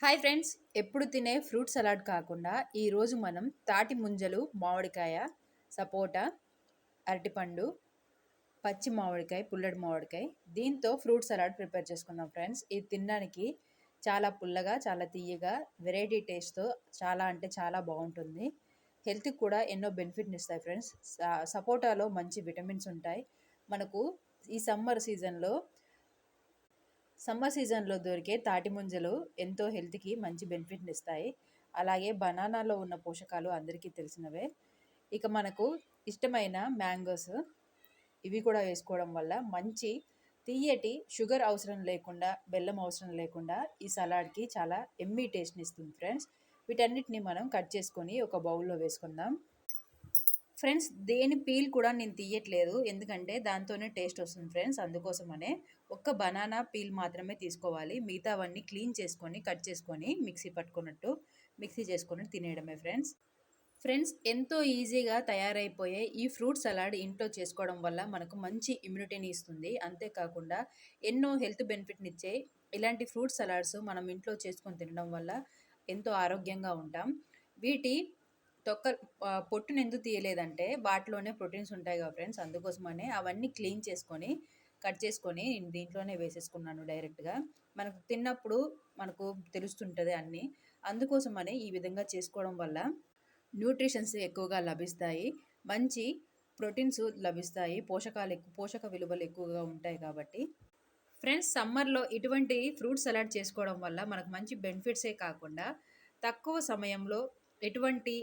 Hi friends. ఎప్పుడు తినే fruit salad కాకుండా ఈరోజు మనం తాటి ముంజలు, మామిడికాయ, సపోటా, అరటిపండు, పచ్చి మామిడికాయ, పుల్లటి మామిడికాయ దీంతో ఫ్రూట్ సలాడ్ ప్రిపేర్ చేసుకుందాం ఫ్రెండ్స్. ఇది తినడానికి చాలా పుల్లగా, చాలా తీయగా, వెరైటీ టేస్ట్తో చాలా అంటే చాలా బాగుంటుంది. హెల్త్కి కూడా ఎన్నో బెనిఫిట్ని ఇస్తాయి ఫ్రెండ్స్. సపోటాలో మంచి విటమిన్స్ ఉంటాయి. మనకు ఈ సమ్మర్ సీజన్లో దొరికే తాటి ముంజలు ఎంతో హెల్త్కి మంచి బెనిఫిట్ని ఇస్తాయి. అలాగే బనానాలో ఉన్న పోషకాలు అందరికీ తెలిసినవే. ఇక మనకు ఇష్టమైన మ్యాంగోస్ ఇవి కూడా వేసుకోవడం వల్ల మంచి తీయటి షుగర్ అవసరం లేకుండా, బెల్లం అవసరం లేకుండా ఈ సలాడ్కి చాలా ఎమ్మీ టేస్ట్ని ఇస్తుంది ఫ్రెండ్స్. వీటన్నిటిని మనం కట్ చేసుకొని ఒక బౌల్లో వేసుకుందాం. ఫ్రెండ్స్, దేని పీల్ కూడా నేను తీయట్లేదు, ఎందుకంటే దాంతోనే టేస్ట్ వస్తుంది ఫ్రెండ్స్. అందుకోసమనే ఒక్క బనానా పీల్ మాత్రమే తీసుకోవాలి. మిగతావన్నీ క్లీన్ చేసుకొని కట్ చేసుకొని మిక్సీ చేసుకొని తినేయడమే ఫ్రెండ్స్. ఎంతో ఈజీగా తయారైపోయే ఈ ఫ్రూట్ సలాడ్ ఇంట్లో చేసుకోవడం వల్ల మనకు మంచి ఇమ్యూనిటీని ఇస్తుంది. అంతేకాకుండా ఎన్నో హెల్త్ బెనిఫిట్ని ఇచ్చే ఇలాంటి ఫ్రూట్ సలాడ్స్ మనం ఇంట్లో చేసుకొని తినడం వల్ల ఎంతో ఆరోగ్యంగా ఉంటాం. వీటి పొట్టును ఎందుకు తీయలేదంటే వాటిలోనే ప్రోటీన్స్ ఉంటాయి కదా ఫ్రెండ్స్. అందుకోసమనే అవన్నీ క్లీన్ చేసుకొని కట్ చేసుకొని దీంట్లోనే వేసేసుకున్నాను డైరెక్ట్గా. మనకు తిన్నప్పుడు మనకు తెలుస్తుంటుంది అన్నీ. అందుకోసమనే ఈ విధంగా చేసుకోవడం వల్ల న్యూట్రిషన్స్ ఎక్కువగా లభిస్తాయి, మంచి ప్రోటీన్స్ లభిస్తాయి, పోషక విలువలు ఎక్కువగా ఉంటాయి కాబట్టి ఫ్రెండ్స్. సమ్మర్లో ఇటువంటి ఫ్రూట్ సలాడ్ చేసుకోవడం వల్ల మనకు మంచి బెనిఫిట్సే కాకుండా తక్కువ సమయంలో ఎటువంటి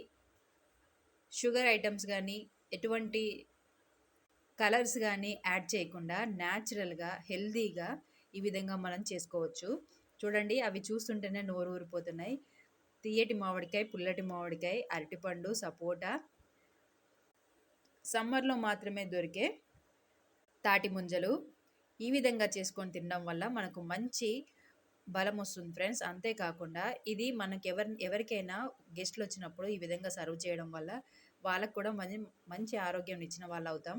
షుగర్ ఐటమ్స్ కానీ, ఎటువంటి కలర్స్ కానీ యాడ్ చేయకుండా న్యాచురల్గా, హెల్తీగా ఈ విధంగా మనం చేసుకోవచ్చు. చూడండి, అవి చూస్తుంటేనే నోరు ఊరిపోతున్నాయి. తీయటి మామిడికాయ, పుల్లటి మామిడికాయ, అరటిపండు, సపోటా, సమ్మర్లో మాత్రమే దొరికే తాటి ముంజలు ఈ విధంగా చేసుకొని తినడం వల్ల మనకు మంచి బలం వస్తుంది ఫ్రెండ్స్. అంతేకాకుండా ఇది మనకు ఎవరికైనా గెస్ట్లు వచ్చినప్పుడు ఈ విధంగా సర్వ్ చేయడం వల్ల వాళ్ళకు కూడా మంచి ఆరోగ్యం ఇచ్చిన వాళ్ళు అవుతాం.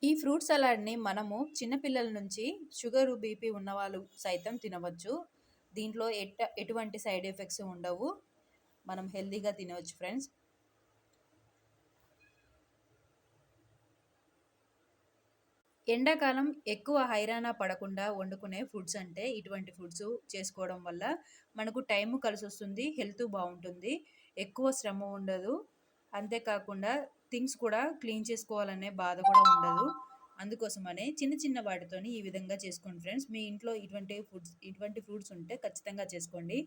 ఈ ఫ్రూట్ సలాడ్ని మనము చిన్నపిల్లల నుంచి షుగరు, బీపీ ఉన్నవాళ్ళు సైతం తినవచ్చు. దీంట్లో ఎటువంటి సైడ్ ఎఫెక్ట్స్ ఉండవు. మనం హెల్తీగా తినవచ్చు ఫ్రెండ్స్. ఎండాకాలం ఎక్కువ హైరానా పడకుండా వండుకునే ఫుడ్స్ అంటే ఇటువంటి ఫుడ్స్ చేసుకోవడం వల్ల మనకు టైము కలిసి వస్తుంది, హెల్త్ బాగుంటుంది, ఎక్కువ శ్రమ ఉండదు. అంతేకాకుండా థింగ్స్ కూడా క్లీన్ చేసుకోవాలనే బాధ కూడా ఉండదు. అందుకోసమనే చిన్న చిన్న వాటితోని ఈ విధంగా చేసుకోండి ఫ్రెండ్స్. మీ ఇంట్లో ఇటువంటి ఫ్రూట్స్ ఉంటే ఖచ్చితంగా చేసుకోండి.